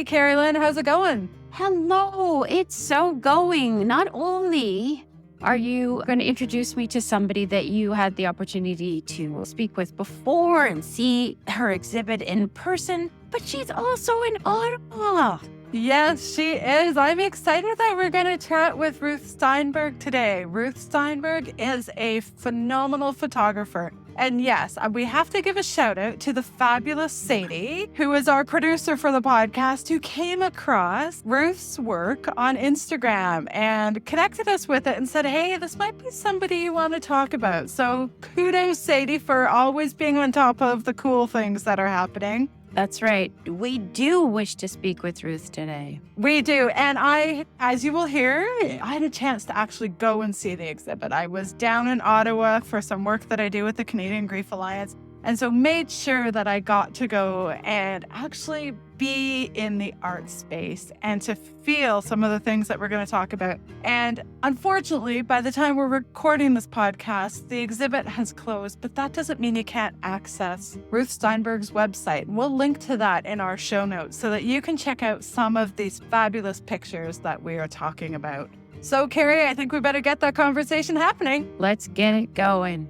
Hey, Carolyn, how's it going? Hello, it's so going. Not only are you going to introduce me to somebody that you had the opportunity to speak with before and see her exhibit in person, but she's also in Ottawa. Yes, she is. I'm excited that we're going to chat with Ruth Steinberg today. Ruth Steinberg is a phenomenal photographer. And yes, we have to give a shout out to the fabulous Sadie, who is our producer for the podcast, who came across Ruth's work on Instagram and connected us with it and said, hey, this might be somebody you want to talk about. So kudos, Sadie, for always being on top of the cool things that are happening. That's right. We do wish to speak with Ruth today. We do. And I, as you will hear, I had a chance to actually go and see the exhibit. I was down in Ottawa for some work that I do with the Canadian Grief Alliance. And so made sure that I got to go and actually be in the art space and to feel some of the things that we're going to talk about. And unfortunately, by the time we're recording this podcast, the exhibit has closed, but that doesn't mean you can't access Ruth Steinberg's website. We'll link to that in our show notes so that you can check out some of these fabulous pictures that we are talking about. So, Keri, I think we better get that conversation happening. Let's get it going.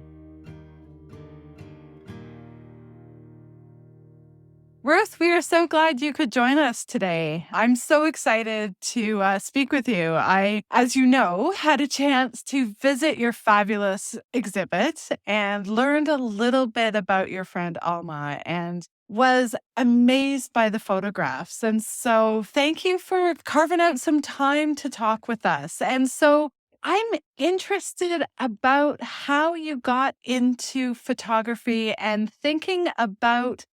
Ruth, we are so glad you could join us today. I'm so excited to speak with you. I, as you know, had a chance to visit your fabulous exhibit and learned a little bit about your friend Alma and was amazed by the photographs. And so thank you for carving out some time to talk with us. And so I'm interested about how you got into photography and thinking about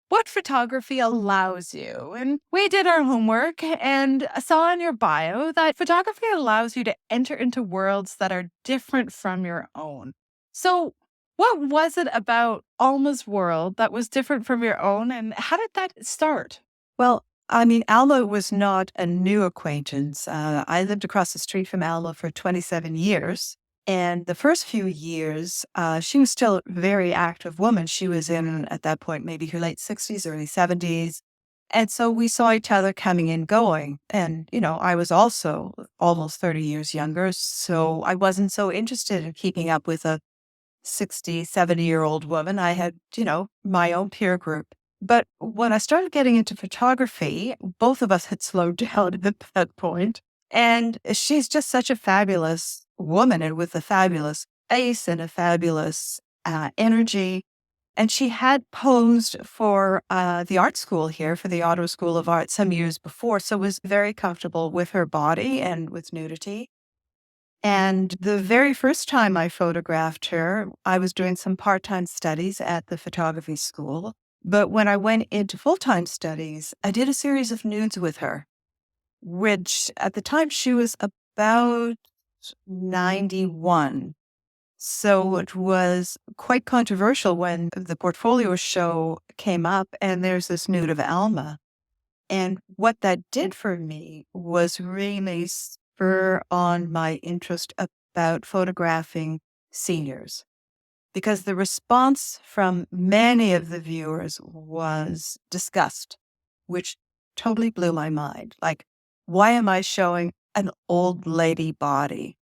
what photography allows you. And we did our homework and saw in your bio that photography allows you to enter into worlds that are different from your own. So what was it about Alma's world that was different from your own, and how did that start? Well, I mean, Alma was not a new acquaintance. I lived across the street from Alma for 27 years. And the first few years, she was still a very active woman. She was in, at that point, maybe her late 60s, early 70s. And so we saw each other coming and going. And, you know, I was also almost 30 years younger. So I wasn't so interested in keeping up with a 60, 70-year-old woman. I had, you know, my own peer group. But when I started getting into photography, both of us had slowed down at that point. And she's just such a fabulous woman, and with a fabulous face and a fabulous energy. And she had posed for the art school here, for the Ottawa School of Art some years before, so was very comfortable with her body and with nudity. And the very first time I photographed her, I was doing some part-time studies at the photography school. But when I went into full-time studies, I did a series of nudes with her, which at the time she was about 91. So it was quite controversial when the portfolio show came up and there's this nude of Alma. And what that did for me was really spur on my interest about photographing seniors. Because the response from many of the viewers was disgust, which totally blew my mind. Like, why am I showing an old lady body?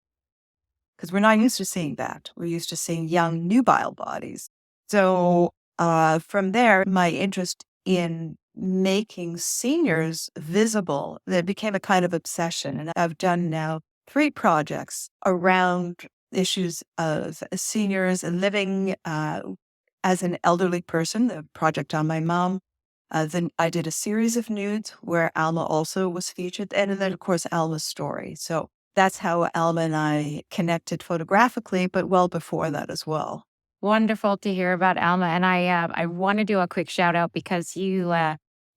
Because we're not used to seeing that. We're used to seeing young, nubile bodies. So from there, my interest in making seniors visible, that became a kind of obsession. And I've done now 3 projects around issues of seniors living as an elderly person, the project on my mom. Then I did a series of nudes where Alma also was featured, and then, of course, Alma's story. So that's how Alma and I connected photographically, but well before that as well. Wonderful to hear about Alma. And I want to do a quick shout out because you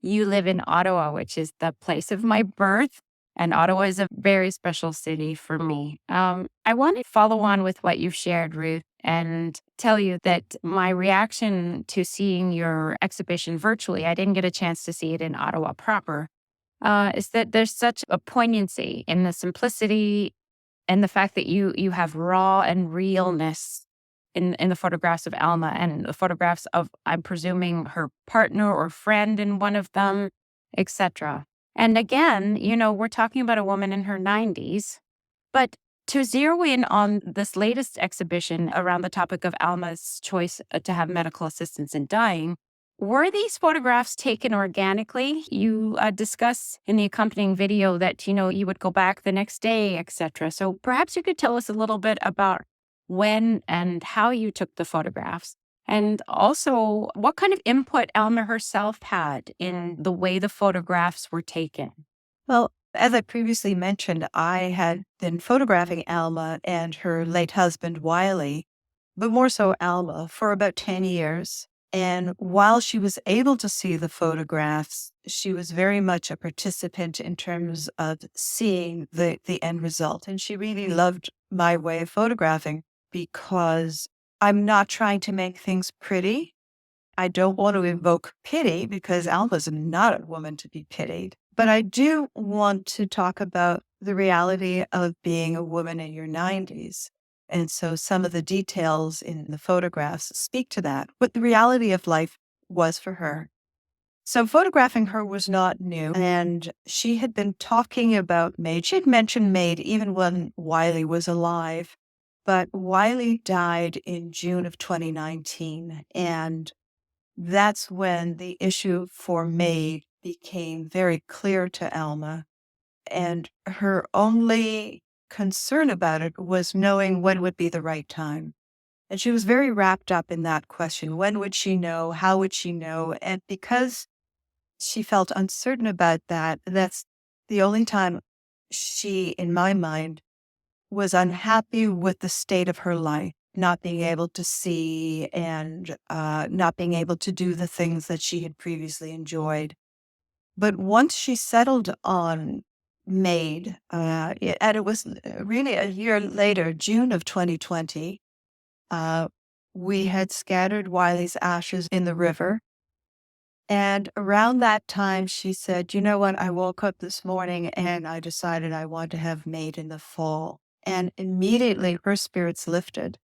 live in Ottawa, which is the place of my birth. And Ottawa is a very special city for me. I want to follow on with what you've shared, Ruth, and tell you that my reaction to seeing your exhibition virtually, I didn't get a chance to see it in Ottawa proper, is that there's such a poignancy in the simplicity and the fact that you have raw and realness in the photographs of Alma and the photographs of, I'm presuming, her partner or friend in one of them, etc. And again, we're talking about a woman in her 90s, but to zero in on this latest exhibition around the topic of Alma's choice to have medical assistance in dying, were these photographs taken organically? You discuss in the accompanying video that, you would go back the next day, etc. So perhaps you could tell us a little bit about when and how you took the photographs. And also, what kind of input Alma herself had in the way the photographs were taken? Well, as I previously mentioned, I had been photographing Alma and her late husband, Wiley, but more so Alma, for about 10 years. And while she was able to see the photographs, she was very much a participant in terms of seeing the end result. And she really loved my way of photographing because I'm not trying to make things pretty. I don't want to evoke pity because Alma's not a woman to be pitied. But I do want to talk about the reality of being a woman in your 90s. And so some of the details in the photographs speak to that, what the reality of life was for her. So photographing her was not new. And she had been talking about MAiD. She had mentioned MAiD even when Wiley was alive. But Wiley died in June of 2019. And that's when the issue for MAiD became very clear to Alma. And her only concern about it was knowing when would be the right time. And she was very wrapped up in that question. When would she know? How would she know? And because she felt uncertain about that, that's the only time she, in my mind, was unhappy with the state of her life, not being able to see and not being able to do the things that she had previously enjoyed. But once she settled on MAiD, and it was really a year later, June of 2020, we had scattered Wiley's ashes in the river. And around that time, she said, you know what, I woke up this morning and I decided I want to have MAiD in the fall. And immediately her spirits lifted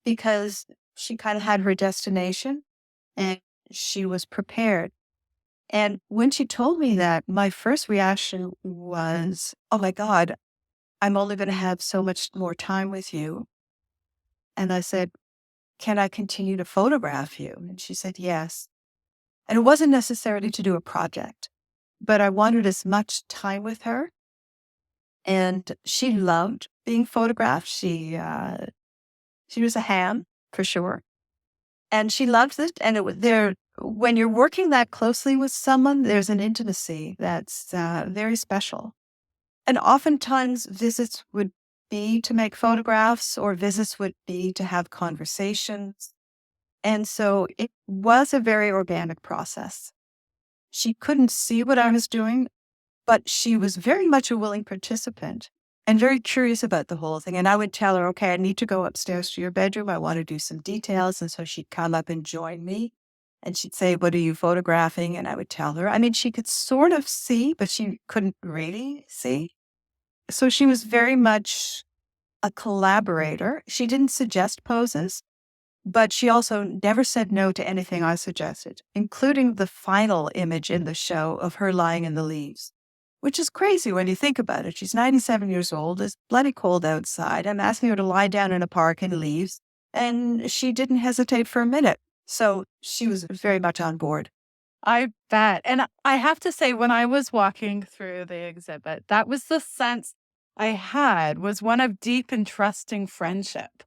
because she kind of had her destination and she was prepared. And when she told me that, my first reaction was, oh my God, I'm only going to have so much more time with you. And I said, can I continue to photograph you? And she said, yes. And it wasn't necessarily to do a project, but I wanted as much time with her. And she loved being photographed. She was a ham for sure. And she loved it. And it was there. When you're working that closely with someone, there's an intimacy that's very special. And oftentimes visits would be to make photographs or visits would be to have conversations. And so it was a very organic process. She couldn't see what I was doing, but she was very much a willing participant and very curious about the whole thing. And I would tell her, okay, I need to go upstairs to your bedroom. I want to do some details. And so she'd come up and join me. And she'd say, what are you photographing? And I would tell her. I mean, she could sort of see, but she couldn't really see. So she was very much a collaborator. She didn't suggest poses, but she also never said no to anything I suggested, including the final image in the show of her lying in the leaves, which is crazy when you think about it. She's 97 years old. It's bloody cold outside. I'm asking her to lie down in a park in leaves, and she didn't hesitate for a minute. So she was very much on board. I bet. And I have to say, when I was walking through the exhibit, that was the sense I had, was one of deep and trusting friendship,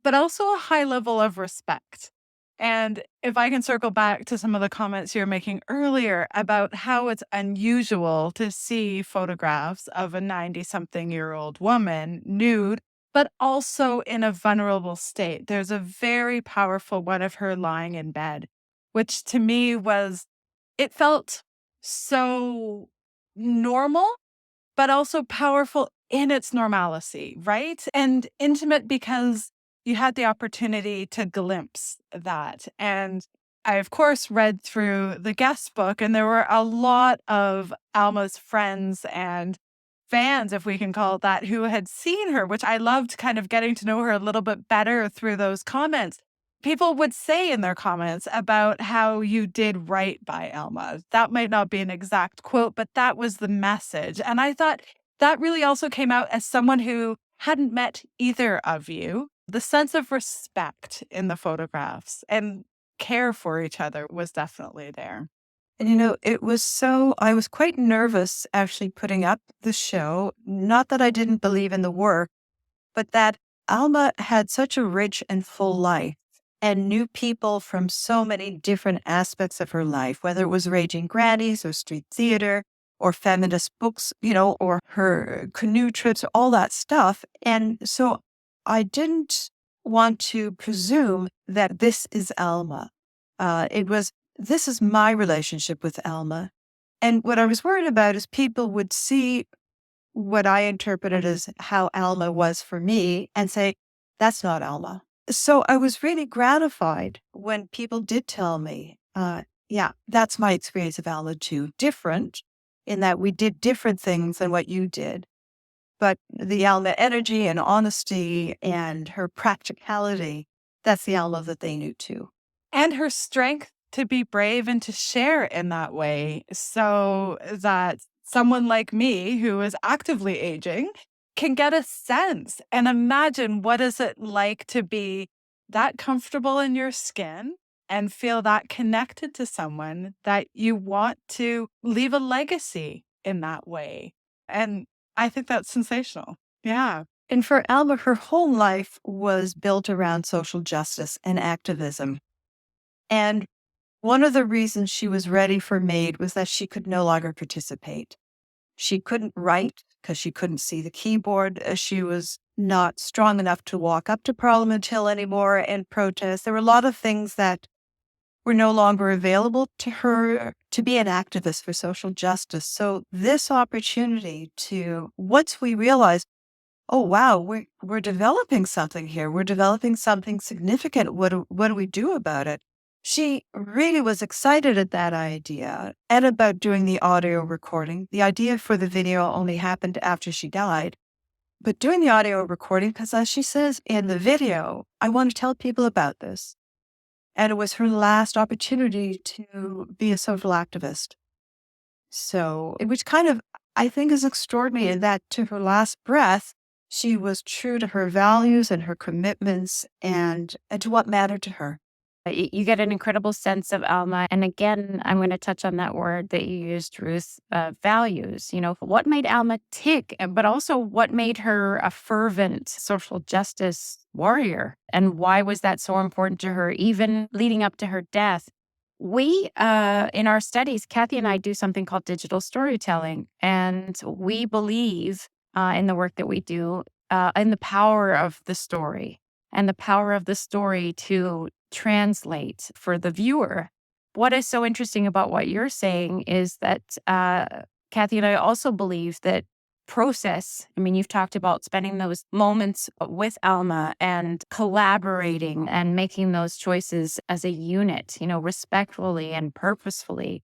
but also a high level of respect. And if I can circle back to some of the comments you were making earlier about how it's unusual to see photographs of a 90-something-year-old woman nude, but also in a vulnerable state. There's a very powerful one of her lying in bed, which to me it felt so normal, but also powerful in its normalcy, right? And intimate because you had the opportunity to glimpse that. And I, of course, read through the guest book, and there were a lot of Alma's friends and fans, if we can call it that, who had seen her, which I loved kind of getting to know her a little bit better through those comments. people would say in their comments about how you did right by Alma. That might not be an exact quote, but that was the message. And I thought that really also came out as someone who hadn't met either of you. The sense of respect in the photographs and care for each other was definitely there. And I was quite nervous actually putting up the show. Not that I didn't believe in the work, but that Alma had such a rich and full life and knew people from so many different aspects of her life, whether it was Raging Grannies or street theater or feminist books, or her canoe trips, all that stuff. And so I didn't want to presume that this is Alma. This is my relationship with Alma. And what I was worried about is people would see what I interpreted as how Alma was for me and say, that's not Alma. So I was really gratified when people did tell me, yeah, that's my experience of Alma too. Different in that we did different things than what you did. But the Alma energy and honesty and her practicality, that's the Alma that they knew too. And her strength to be brave and to share in that way so that someone like me who is actively aging can get a sense and imagine what is it like to be that comfortable in your skin and feel that connected to someone that you want to leave a legacy in that way. And I think that's sensational. Yeah. And for Alma, her whole life was built around social justice and activism. And one of the reasons she was ready for MAiD was that she could no longer participate. She couldn't write because she couldn't see the keyboard. She was not strong enough to walk up to Parliament Hill anymore and protest. There were a lot of things that were no longer available to her to be an activist for social justice. So this opportunity once we realized, oh, wow, we're developing something here. We're developing something significant. What do we do about it? She really was excited at that idea and about doing the audio recording. The idea for the video only happened after she died. But doing the audio recording, because as she says in the video, I want to tell people about this. And it was her last opportunity to be a social activist. So, which kind of, I think, is extraordinary in that to her last breath, she was true to her values and her commitments and to what mattered to her. You get an incredible sense of Alma. And again, I'm going to touch on that word that you used, Ruth, values. What made Alma tick, but also what made her a fervent social justice warrior? And why was that so important to her, even leading up to her death? We, in our studies, Kathy and I do something called digital storytelling. And we believe in the work that we do, in the power of the story and the power of the story to translate for the viewer. What is so interesting about what you're saying is that Kathy and I also believe that process, you've talked about spending those moments with Alma and collaborating and making those choices as a unit, respectfully and purposefully.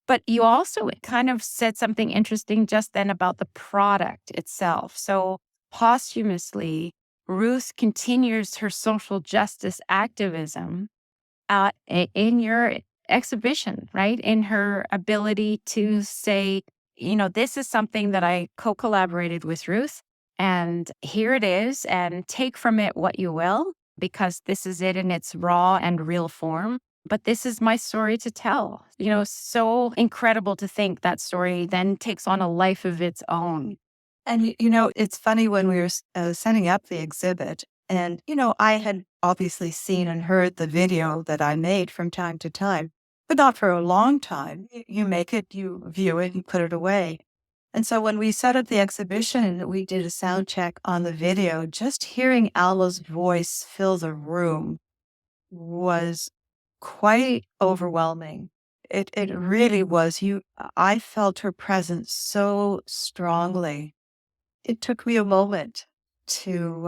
But you also kind of said something interesting just then about the product itself. So posthumously, Ruth continues her social justice activism in your exhibition, right? In her ability to say, this is something that I co-collaborated with Ruth, and here it is, and take from it what you will, because this is it in its raw and real form. But this is my story to tell. So incredible to think that story then takes on a life of its own. And, it's funny when we were setting up the exhibit and, I had obviously seen and heard the video that I made from time to time, but not for a long time. You make it, you view it, you put it away. And so when we set up the exhibition, we did a sound check on the video. Just hearing Alma's voice fill the room was quite overwhelming. It really was. I felt her presence so strongly. It took me a moment to,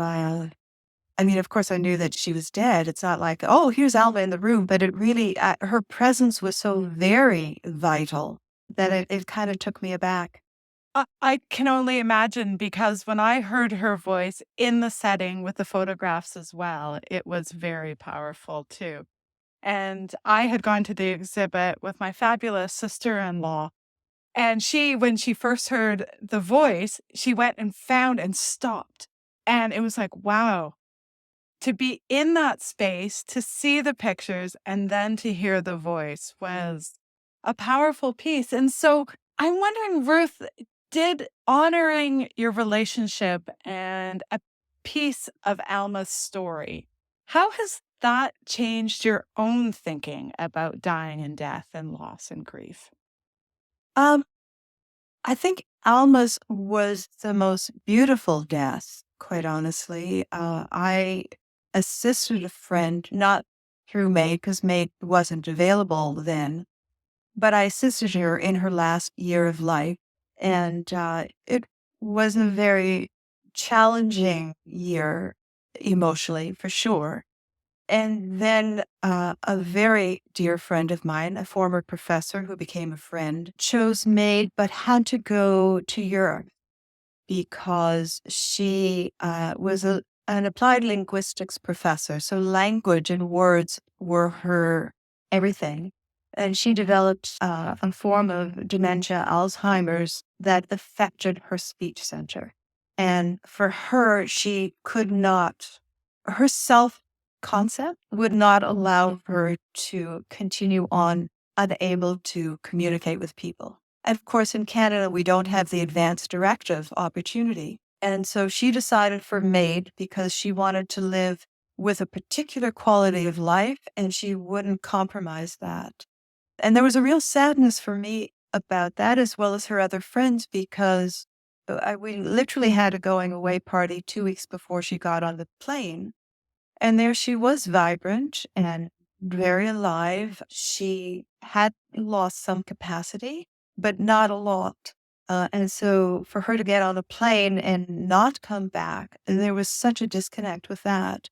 of course, I knew that she was dead. It's not like, oh, here's Alma in the room, but it really, her presence was so very vital that it kind of took me aback. I can only imagine, because when I heard her voice in the setting with the photographs as well, it was very powerful too. And I had gone to the exhibit with my fabulous sister-in-law. And she, when she first heard the voice, she went and found and stopped. And it was like, wow, to be in that space, to see the pictures, and then to hear the voice was a powerful piece. And so I'm wondering, Ruth, did honoring your relationship and a piece of Alma's story, how has that changed your own thinking about dying and death and loss and grief? Um, I think Alma's was the most beautiful death, quite honestly. I assisted a friend, not through MAiD, because MAiD wasn't available then, but I assisted her in her last year of life. And it was a very challenging year emotionally, for sure. And then a very dear friend of mine, a former professor who became a friend, chose MAiD but had to go to Europe because she was an applied linguistics professor. So language and words were her everything. And she developed a form of dementia, Alzheimer's, that affected her speech center. And for her, she could not, her self concept would not allow her to continue on unable to communicate with people. And of course, in Canada, we don't have the advance directive opportunity. And so she decided for MAiD because she wanted to live with a particular quality of life and she wouldn't compromise that. And there was a real sadness for me about that, as well as her other friends, because we literally had a going away party 2 weeks before she got on the plane. And there she was, vibrant and very alive. She had lost some capacity, but not a lot. And so for her to get on a plane and not come back, there was such a disconnect with that.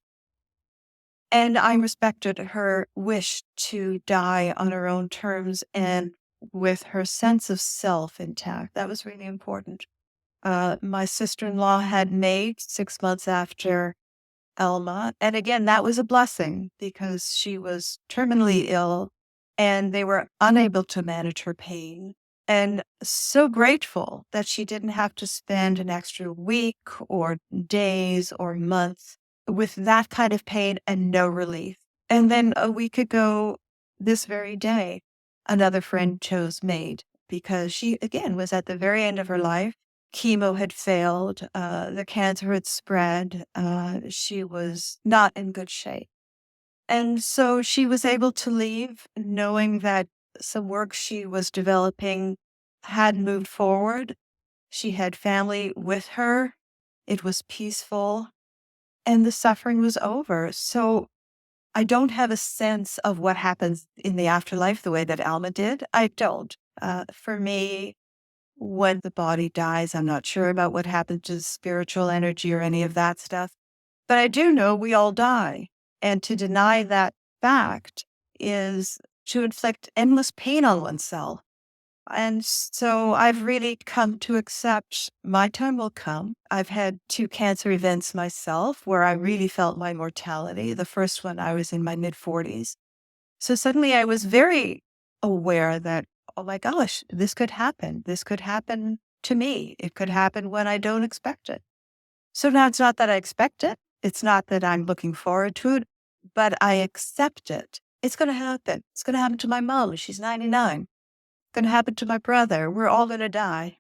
And I respected her wish to die on her own terms and with her sense of self intact. That was really important. My sister-in-law had MAiD 6 months after Alma. And again, that was a blessing because she was terminally ill and they were unable to manage her pain. And so grateful that she didn't have to spend an extra week or days or months with that kind of pain and no relief. And then a week ago, this very day, another friend chose MAiD because she, again, was at the very end of her life. Chemo had failed, the cancer had spread, she was not in good shape. And so she was able to leave knowing that some work she was developing had moved forward. She had family with her. It was peaceful and the suffering was over. So I don't have a sense of what happens in the afterlife the way that Alma did. I don't. For me, when the body dies, I'm not sure about what happens to the spiritual energy or any of that stuff. But I do know we all die. And to deny that fact is to inflict endless pain on oneself. And so I've really come to accept my time will come. I've had 2 cancer events myself where I really felt my mortality. The first one, I was in my mid-40s. So suddenly I was very aware that, oh my gosh, this could happen. This could happen to me. It could happen when I don't expect it. So now it's not that I expect it. It's not that I'm looking forward to it, but I accept it. It's going to happen. It's going to happen to my mom. She's 99. Going to happen to my brother. We're all going to die.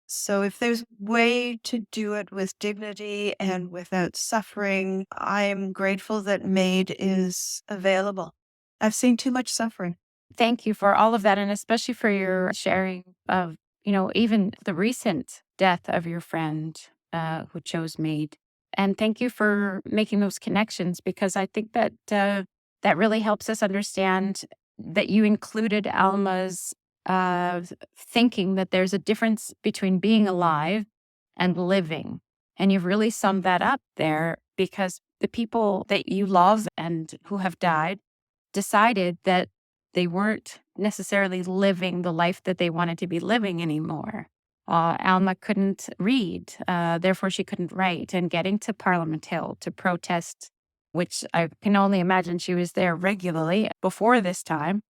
So if there's a way to do it with dignity and without suffering, I am grateful that MAiD is available. I've seen too much suffering. Thank you for all of that, and especially for your sharing of, even the recent death of your friend who chose MAiD. And thank you for making those connections, because I think that that really helps us understand that you included Alma's thinking that there's a difference between being alive and living. And you've really summed that up there, because the people that you love and who have died decided that they weren't necessarily living the life that they wanted to be living anymore. Alma couldn't read, therefore she couldn't write, and getting to Parliament Hill to protest, which I can only imagine she was there regularly before this time.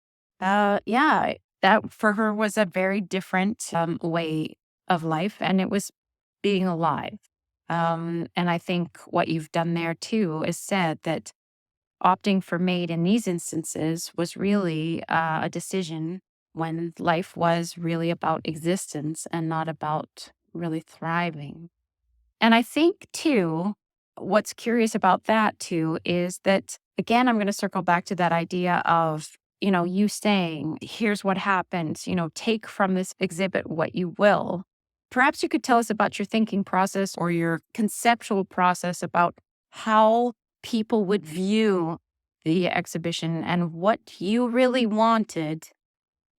Yeah, that for her was a very different way of life, and it was being alive. And I think what you've done there too is said that opting for MAiD in these instances was really a decision when life was really about existence and not about really thriving. And I think too, what's curious about that too is that, again, I'm going to circle back to that idea of, you saying, here's what happens, take from this exhibit what you will. Perhaps you could tell us about your thinking process or your conceptual process about how people would view the exhibition and what you really wanted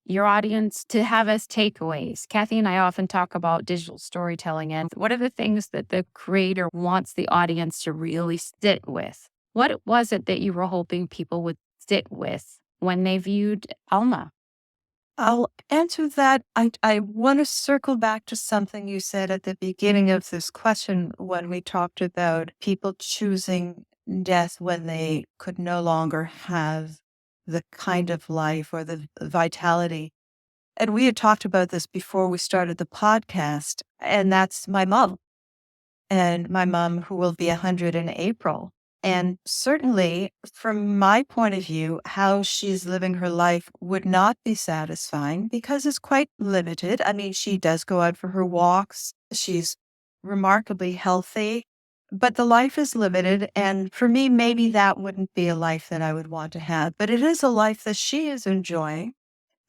your audience to have as takeaways. Kathy and I often talk about digital storytelling and what are the things that the creator wants the audience to really sit with? What was it that you were hoping people would sit with when they viewed Alma? I'll answer that. I want to circle back to something you said at the beginning of this question when we talked about people choosing death when they could no longer have the kind of life or the vitality. And we had talked about this before we started the podcast, and that's my mom. And my mom, who will be 100 in April. And certainly, from my point of view, how she's living her life would not be satisfying because it's quite limited. I mean, she does go out for her walks. She's remarkably healthy, but the life is limited. And for me, maybe that wouldn't be a life that I would want to have. But it is a life that she is enjoying,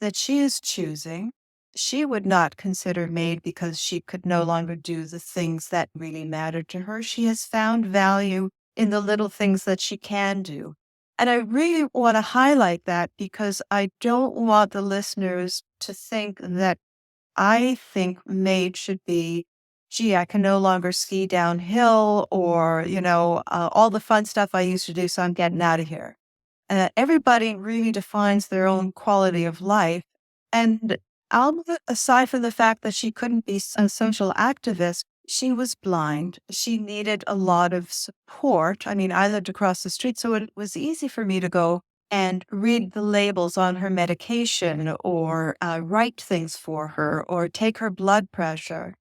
that she is choosing. She would not consider MAiD because she could no longer do the things that really mattered to her. She has found value in the little things that she can do. And I really want to highlight that because I don't want the listeners to think that I think MAiD should be, gee, I can no longer ski downhill or, all the fun stuff I used to do, so I'm getting out of here. Everybody really defines their own quality of life. And Alma, aside from the fact that she couldn't be a social activist, she was blind. She needed a lot of support. I mean, I lived across the street, so it was easy for me to go and read the labels on her medication or write things for her or take her blood pressure.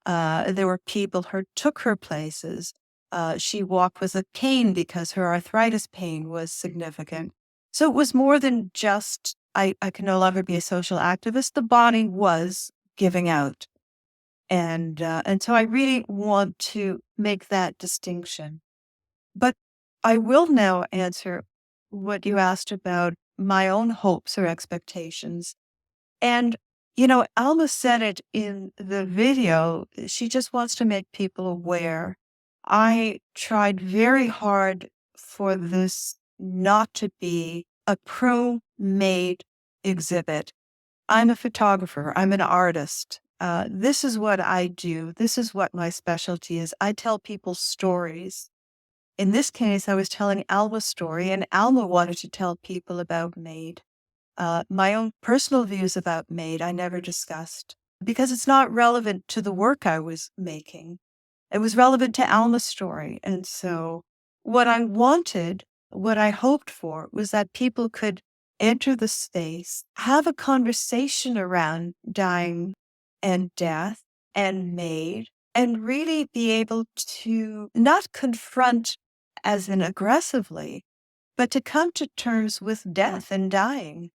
There were people who took her places. She walked with a cane because her arthritis pain was significant. So it was more than just, I can no longer be a social activist. The body was giving out. And so I really want to make that distinction. But I will now answer what you asked about my own hopes or expectations. And, Alma said it in the video. She just wants to make people aware. I tried very hard for this not to be a pro-MAiD exhibit. I'm a photographer. I'm an artist. This is what I do. This is what my specialty is. I tell people stories. In this case, I was telling Alma's story, and Alma wanted to tell people about MAiD. My own personal views about MAiD I never discussed because it's not relevant to the work I was making. It was relevant to Alma's story. And so what I wanted, what I hoped for, was that people could enter the space, have a conversation around dying and death and MAiD, and really be able to not confront as in aggressively, but to come to terms with death and dying.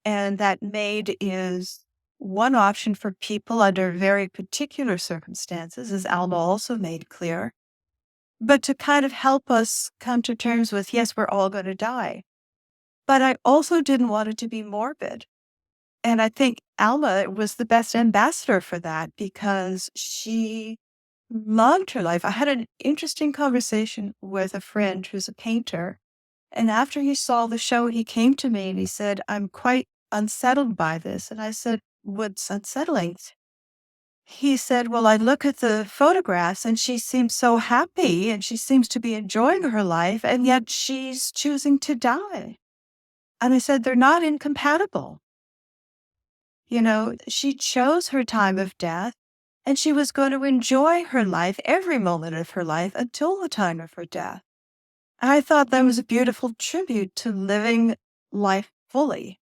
And that MAiD is one option for people under very particular circumstances, as Alma also made clear, but to kind of help us come to terms with, yes, we're all going to die. But I also didn't want it to be morbid. And I think Alma was the best ambassador for that because she loved her life. I had an interesting conversation with a friend who's a painter. And after he saw the show, he came to me and he said, I'm quite unsettled by this. And I said, what's unsettling? He said, well, I look at the photographs and she seems so happy and she seems to be enjoying her life. And yet she's choosing to die. And I said, they're not incompatible. She chose her time of death. And she was going to enjoy her life, every moment of her life, until the time of her death. I thought that was a beautiful tribute to living life fully.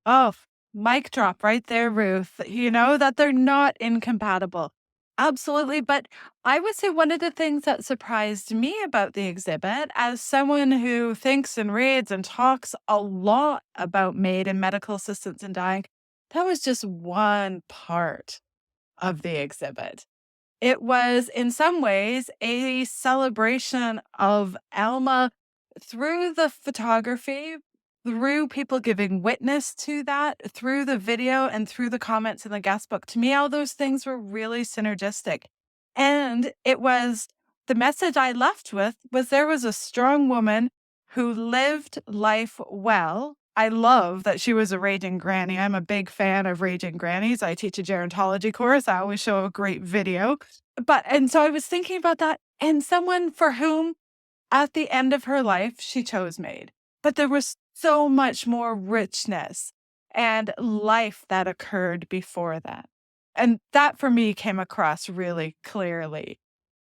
Oh, mic drop right there, Ruth. That they're not incompatible. Absolutely. But I would say one of the things that surprised me about the exhibit, as someone who thinks and reads and talks a lot about MAiD and medical assistance in dying, that was just one part of the exhibit. It was, in some ways, a celebration of Alma through the photography, through people giving witness to that, through the video, and through the comments in the guest book. To me, all those things were really synergistic. And it was the message I left with was there was a strong woman who lived life well. I love that she was a raging granny. I'm a big fan of raging grannies. I teach a gerontology course. I always show a great video. And so I was thinking about that, and someone for whom at the end of her life, she chose MAiD. But there was so much more richness and life that occurred before that. And that for me came across really clearly.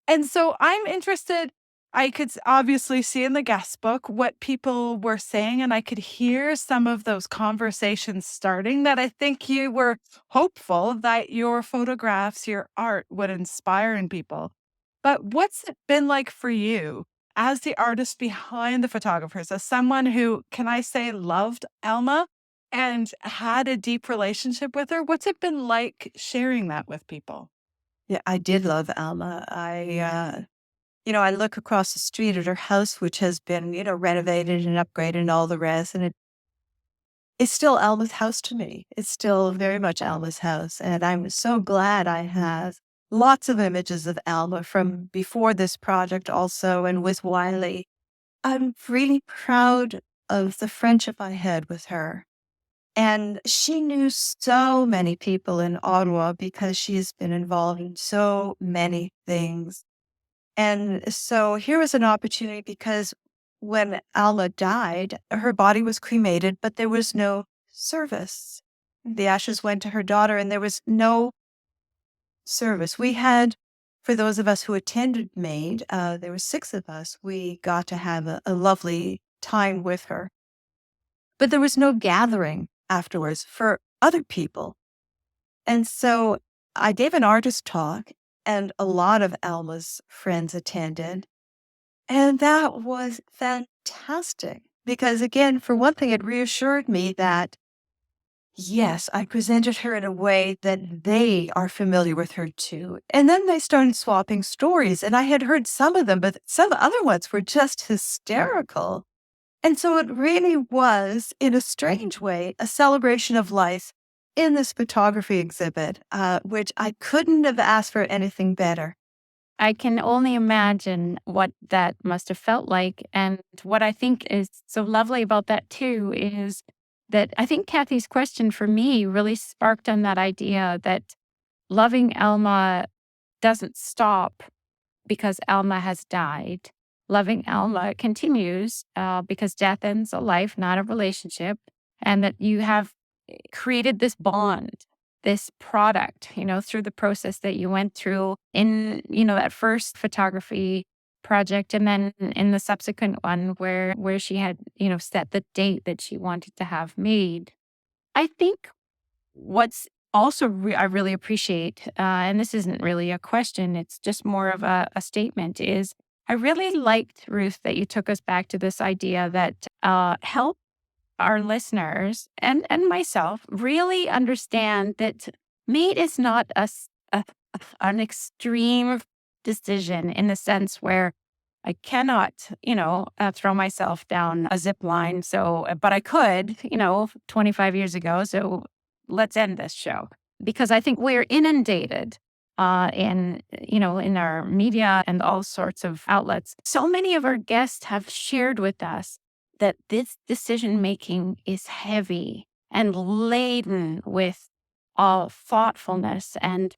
And so I'm interested. I could obviously see in the guest book what people were saying, and I could hear some of those conversations starting that I think you were hopeful that your photographs, your art would inspire in people. But what's it been like for you as the artist behind the photographers, as someone who, can I say, loved Alma and had a deep relationship with her? What's it been like sharing that with people? Yeah, I did love Alma. I look across the street at her house, which has been, renovated and upgraded and all the rest. And it's still Alma's house to me. It's still very much Alma's house. And I'm so glad I have lots of images of Alma from before this project also and with Wiley. I'm really proud of the friendship I had with her. And she knew so many people in Ottawa because she's been involved in so many things. And so here was an opportunity because when Alma died, her body was cremated, but there was no service. The ashes went to her daughter, and there was no service. We had, for those of us who attended MAiD, there were 6 of us, we got to have a lovely time with her. But there was no gathering afterwards for other people. And so I gave an artist talk, and a lot of Alma's friends attended. And that was fantastic because, again, for one thing, it reassured me that, yes, I presented her in a way that they are familiar with her too. And then they started swapping stories, and I had heard some of them, but some other ones were just hysterical. And so it really was, in a strange way, a celebration of life in this photography exhibit, which I couldn't have asked for anything better. I can only imagine what that must have felt like. And what I think is so lovely about that too is that I think Kathy's question for me really sparked on that idea that loving Alma doesn't stop because Alma has died. Loving Alma continues because death ends a life, not a relationship, and that you have created this bond, this product, through the process that you went through in, that first photography project, and then in the subsequent one where she had, set the date that she wanted to have made. I think what's also I really appreciate, and this isn't really a question, it's just more of a statement, is I really liked, Ruth, that you took us back to this idea that help our listeners and myself really understand that MAiD is not an extreme decision in the sense where I cannot, throw myself down a zip line. So, but I could, 25 years ago. So let's end this show because I think we're inundated in our media and all sorts of outlets. So many of our guests have shared with us that this decision making is heavy and laden with thoughtfulness and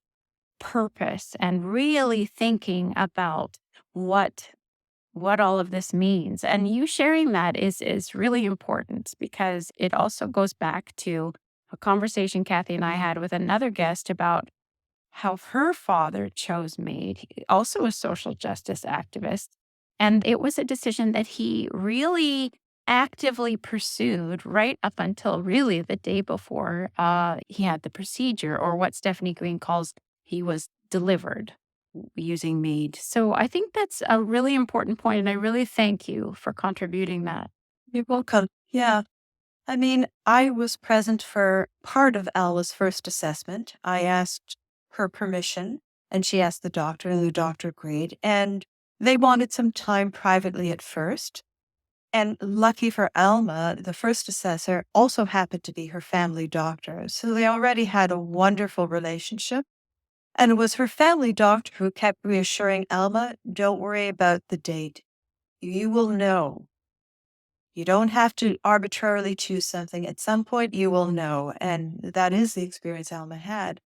purpose and really thinking about what all of this means. And you sharing that is really important because it also goes back to a conversation Kathy and I had with another guest about how her father chose MAiD, also a social justice activist. And it was a decision that he really actively pursued right up until really the day before he had the procedure, or what Stephanie Green calls he was delivered using MAiD. So I think that's a really important point, and I really thank you for contributing that. You're welcome. Yeah. I mean, I was present for part of Alma's first assessment. I asked her permission, and she asked the doctor, and the doctor agreed. And they wanted some time privately at first. And lucky for Alma, the first assessor also happened to be her family doctor. So they already had a wonderful relationship. And it was her family doctor who kept reassuring Alma, don't worry about the date. You will know. You don't have to arbitrarily choose something. At some point, you will know. And that is the experience Alma had.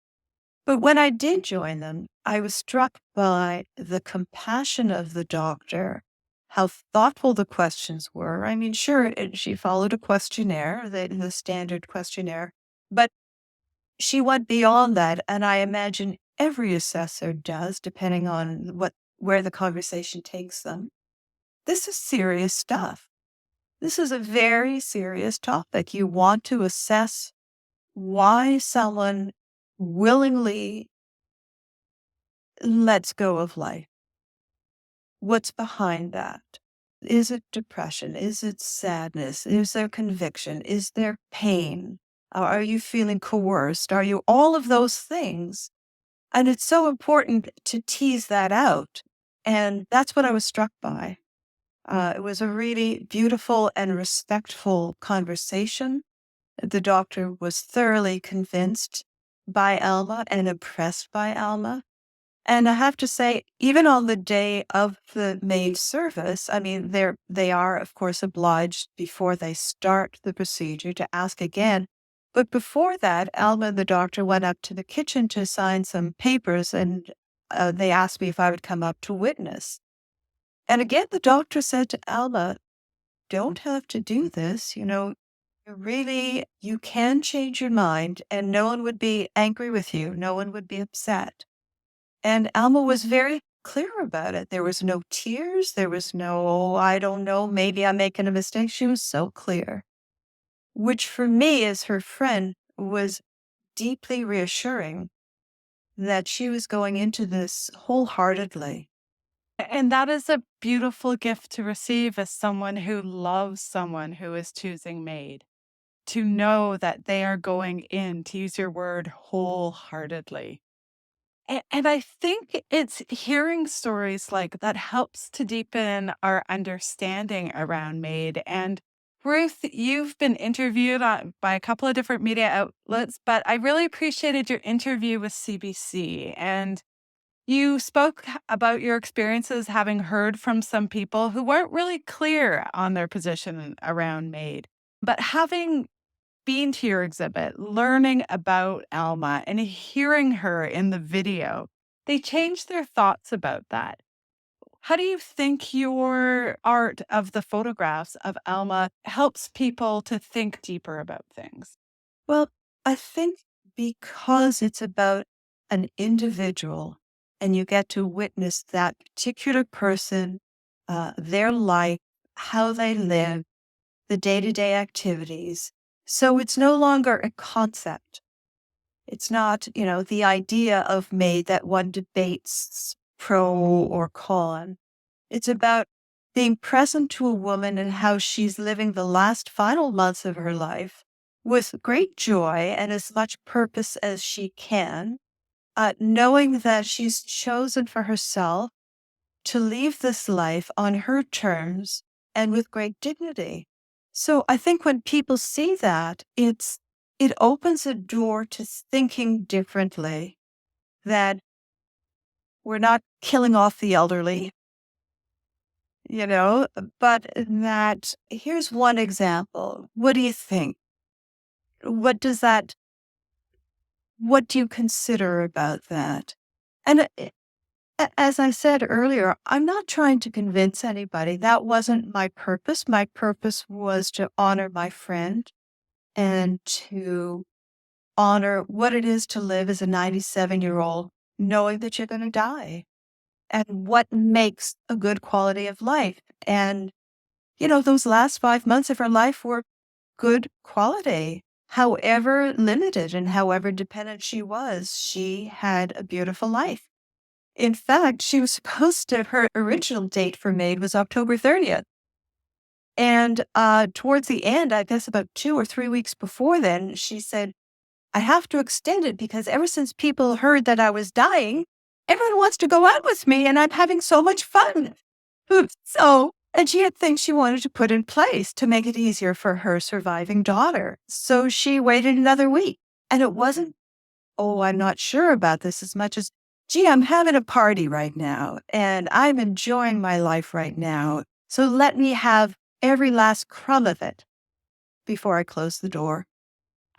But when I did join them, I was struck by the compassion of the doctor, how thoughtful the questions were. I mean, sure, she followed a questionnaire, the standard questionnaire, but she went beyond that. And I imagine every assessor does, depending on where the conversation takes them. This is serious stuff. This is a very serious topic. You want to assess why someone willingly lets go of life. What's behind that? Is it depression? Is it sadness? Is there conviction? Is there pain? Are you feeling coerced? Are you all of those things? And it's so important to tease that out. And that's what I was struck by. It was a really beautiful and respectful conversation. The doctor was thoroughly convinced by Alma and impressed by Alma. And I have to say, even on the day of the MAiD service, I mean, they are, of course, obliged before they start the procedure to ask again. But before that, Alma and the doctor went up to the kitchen to sign some papers, and they asked me if I would come up to witness. And again, the doctor said to Alma, don't have to do this. You can change your mind, and no one would be angry with you. No one would be upset. And Alma was very clear about it. There was no tears. There was no, "Oh, I don't know, maybe I'm making a mistake." She was so clear, which for me as her friend was deeply reassuring that she was going into this wholeheartedly. And that is a beautiful gift to receive as someone who loves someone who is choosing MAiD, to know that they are going in, to use your word, wholeheartedly. And I think it's hearing stories like that helps to deepen our understanding around MAiD. And Ruth, you've been interviewed by a couple of different media outlets, but I really appreciated your interview with CBC. And you spoke about your experiences having heard from some people who weren't really clear on their position around MAiD. But having been to your exhibit, learning about Alma and hearing her in the video, they changed their thoughts about that. How do you think your art of the photographs of Alma helps people to think deeper about things? Well, I think because it's about an individual and you get to witness that particular person, their life, how they live, the day-to-day activities. So it's no longer a concept. It's not, the idea of MAiD that one debates pro or con. It's about being present to a woman and how she's living the last final months of her life with great joy and as much purpose as she can, knowing that she's chosen for herself to leave this life on her terms and with great dignity. So I think when people see that, it opens a door to thinking differently, that we're not killing off the elderly, but that here's one example. What do you think? What does that, what do you consider about that? And as I said earlier, I'm not trying to convince anybody. That wasn't my purpose. My purpose was to honor my friend and to honor what it is to live as a 97-year-old knowing that you're going to die and what makes a good quality of life. And, those last 5 months of her life were good quality. However limited and however dependent she was, she had a beautiful life. In fact, she was supposed to, her original date for MAiD was October 30th. And towards the end, I guess about 2 or 3 weeks before then, she said, I have to extend it because ever since people heard that I was dying, everyone wants to go out with me and I'm having so much fun. And she had things she wanted to put in place to make it easier for her surviving daughter. So she waited another week. And it wasn't, oh, I'm not sure about this as much as, gee, I'm having a party right now and I'm enjoying my life right now. So let me have every last crumb of it before I close the door.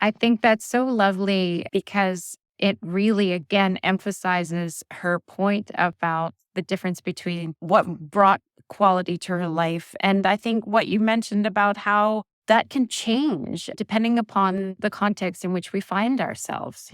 I think that's so lovely because it really, again, emphasizes her point about the difference between what brought quality to her life. And I think what you mentioned about how that can change depending upon the context in which we find ourselves,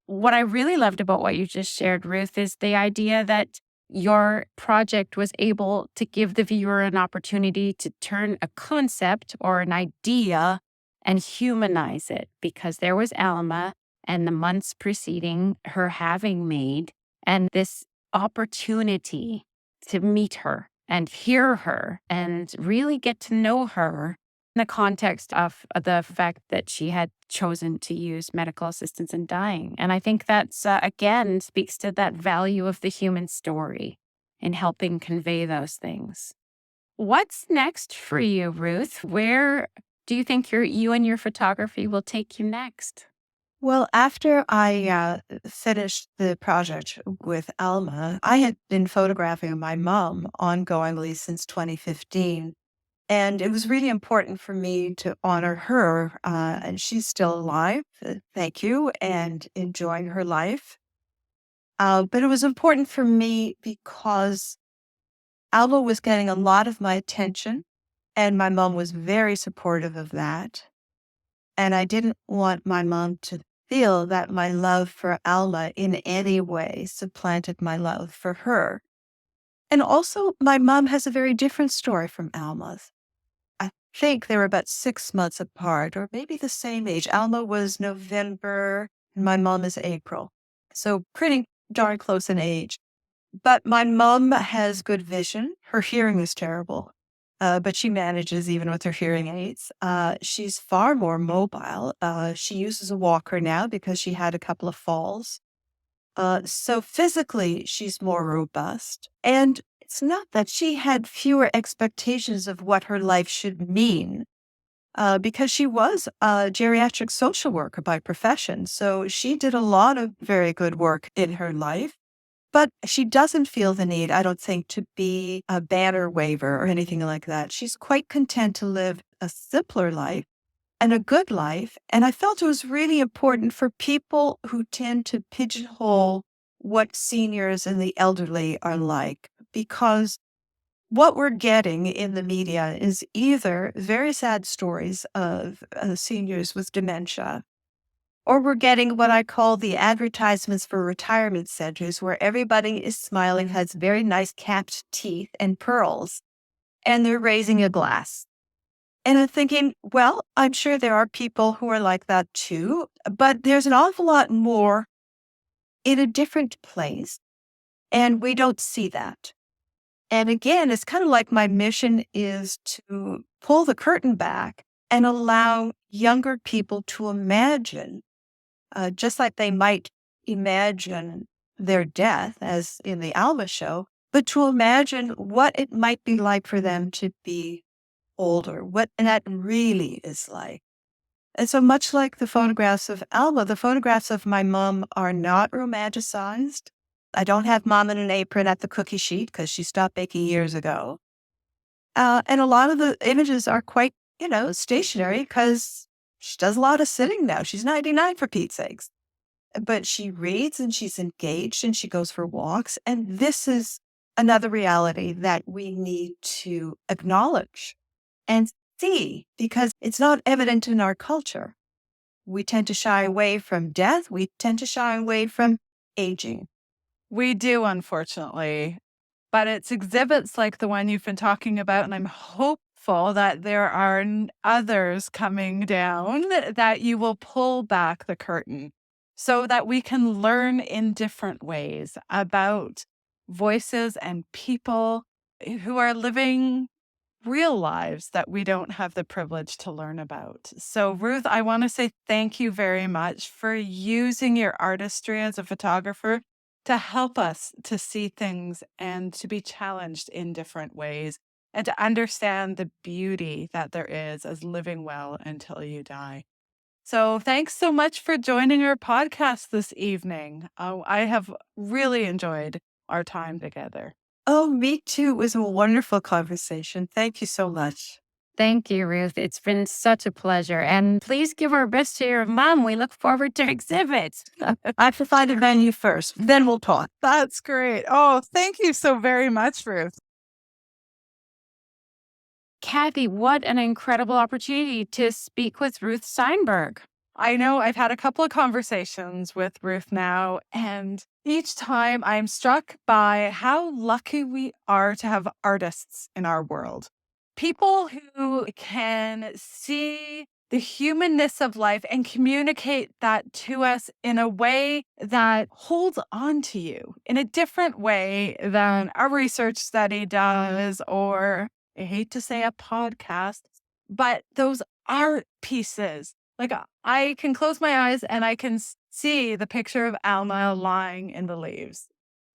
What I really loved about what you just shared, Ruth, is the idea that your project was able to give the viewer an opportunity to turn a concept or an idea and humanize it, because there was Alma and the months preceding her having MAiD and this opportunity to meet her and hear her and really get to know her in the context of the fact that she had chosen to use medical assistance in dying. And I think that's, again, speaks to that value of the human story in helping convey those things. What's next for you, Ruth? Where do you think you and your photography will take you next? Well, after I finished the project with Alma, I had been photographing my mom ongoingly since 2015. And it was really important for me to honor her. And she's still alive, thank you, and enjoying her life. But it was important for me because Alma was getting a lot of my attention, and my mom was very supportive of that. And I didn't want my mom to feel that my love for Alma in any way supplanted my love for her. And also, my mom has a very different story from Alma's. I think they were about 6 months apart, or maybe the same age. Alma was November, and my mom is April. So pretty darn close in age. But my mom has good vision. Her hearing is terrible, but she manages even with her hearing aids. She's far more mobile. She uses a walker now because she had a couple of falls. So physically, she's more robust. And it's not that she had fewer expectations of what her life should mean, because she was a geriatric social worker by profession. So she did a lot of very good work in her life. But she doesn't feel the need, I don't think, to be a banner waver or anything like that. She's quite content to live a simpler life and a good life. And I felt it was really important for people who tend to pigeonhole what seniors and the elderly are like, because what we're getting in the media is either very sad stories of seniors with dementia, or we're getting what I call the advertisements for retirement centers, where everybody is smiling, has very nice capped teeth and pearls, and they're raising a glass. And I'm thinking, well, I'm sure there are people who are like that too, but there's an awful lot more in a different place, and we don't see that. And again, it's kind of like my mission is to pull the curtain back and allow younger people to imagine, just like they might imagine their death, as in the Alma show, but to imagine what it might be like for them to be older, what that really is like. And so much like the photographs of Alma, the photographs of my mom are not romanticized. I don't have mom in an apron at the cookie sheet because she stopped baking years ago. And a lot of the images are quite, stationary because she does a lot of sitting now. She's 99 for Pete's sakes. But she reads and she's engaged and she goes for walks. And this is another reality that we need to acknowledge and see, because it's not evident in our culture. We tend to shy away from death. We tend to shy away from aging. We do, unfortunately. But it's exhibits like the one you've been talking about, and I'm hopeful that there are others coming down that you will pull back the curtain so that we can learn in different ways about voices and people who are living real lives that we don't have the privilege to learn about. So, Ruth, I want to say thank you very much for using your artistry as a photographer to help us to see things and to be challenged in different ways and to understand the beauty that there is as living well until you die. So, thanks so much for joining our podcast this evening. Oh, I have really enjoyed our time together. Oh, me too. It was a wonderful conversation. Thank you so much. Thank you, Ruth. It's been such a pleasure. And please give our best to your mom. We look forward to exhibits. I have to find a venue first, then we'll talk. That's great. Oh, thank you so very much, Ruth. Kathy, what an incredible opportunity to speak with Ruth Steinberg. I know I've had a couple of conversations with Ruth now, and each time I'm struck by how lucky we are to have artists in our world. People who can see the humanness of life and communicate that to us in a way that holds on to you in a different way than a research study does, or I hate to say a podcast, but those art pieces. Like I can close my eyes and I can see the picture of Alma lying in the leaves.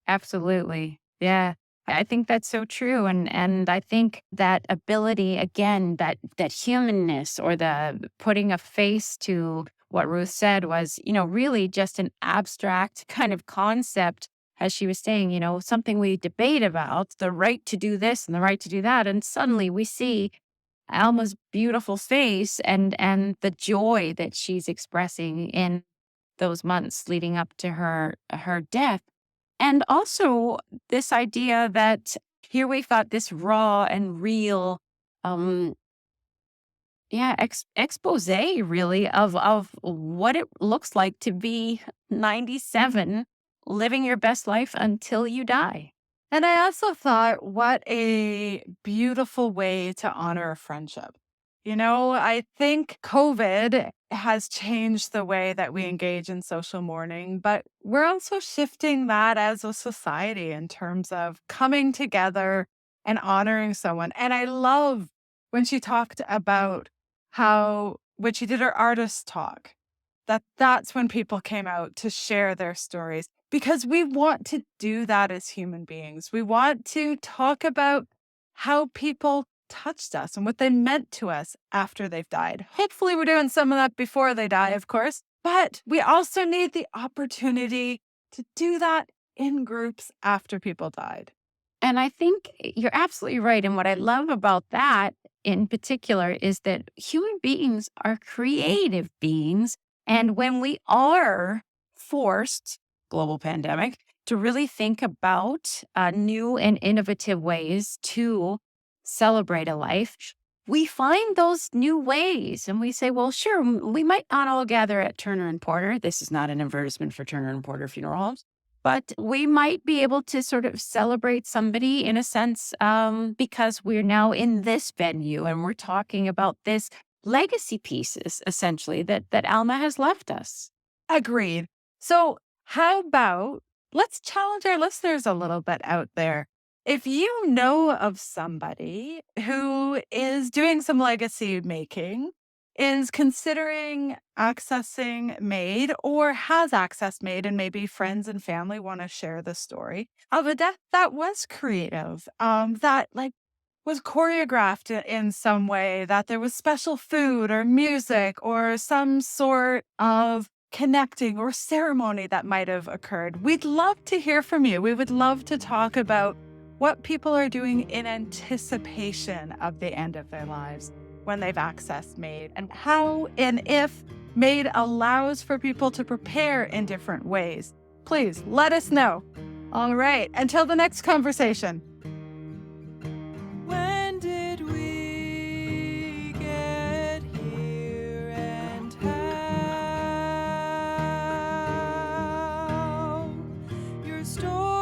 Absolutely. Yeah. I think that's so true. And I think that ability, again, that humanness or the putting a face to what Ruth said was, really just an abstract kind of concept, as she was saying, something we debate about, the right to do this and the right to do that. And suddenly we see Alma's beautiful face and the joy that she's expressing in those months leading up to her death. And also this idea that here we've got this raw and real, expose really of what it looks like to be 97, living your best life until you die. And I also thought, what a beautiful way to honor a friendship. I think COVID has changed the way that we engage in social mourning, but we're also shifting that as a society in terms of coming together and honoring someone. And I love when she talked about how, when she did her artist talk, that's when people came out to share their stories, because we want to do that as human beings. We want to talk about how people touched us and what they meant to us after they've died. Hopefully, we're doing some of that before they die, of course, but we also need the opportunity to do that in groups after people died. And I think you're absolutely right. And what I love about that in particular is that human beings are creative beings. And when we are forced, global pandemic, to really think about new and innovative ways to celebrate a life, we find those new ways and we say, well, sure, we might not all gather at Turner and Porter. This is not an advertisement for Turner and Porter funeral homes, but we might be able to sort of celebrate somebody in a sense because we're now in this venue and we're talking about this legacy pieces, essentially, that Alma has left us. Agreed. So how about let's challenge our listeners a little bit out there. If you know of somebody who is doing some legacy making, is considering accessing MAiD or has accessed MAiD, and maybe friends and family want to share the story of a death that was creative, that was choreographed in some way, that there was special food or music or some sort of connecting or ceremony that might have occurred. We'd love to hear from you. We would love to talk about what people are doing in anticipation of the end of their lives when they've accessed MAiD, and how and if MAiD allows for people to prepare in different ways. Please let us know. All right, until the next conversation. When did we get here, and how your story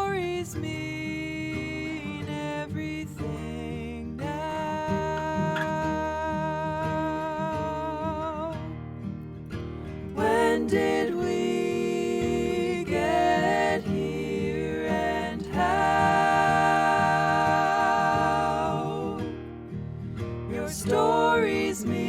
stories meet.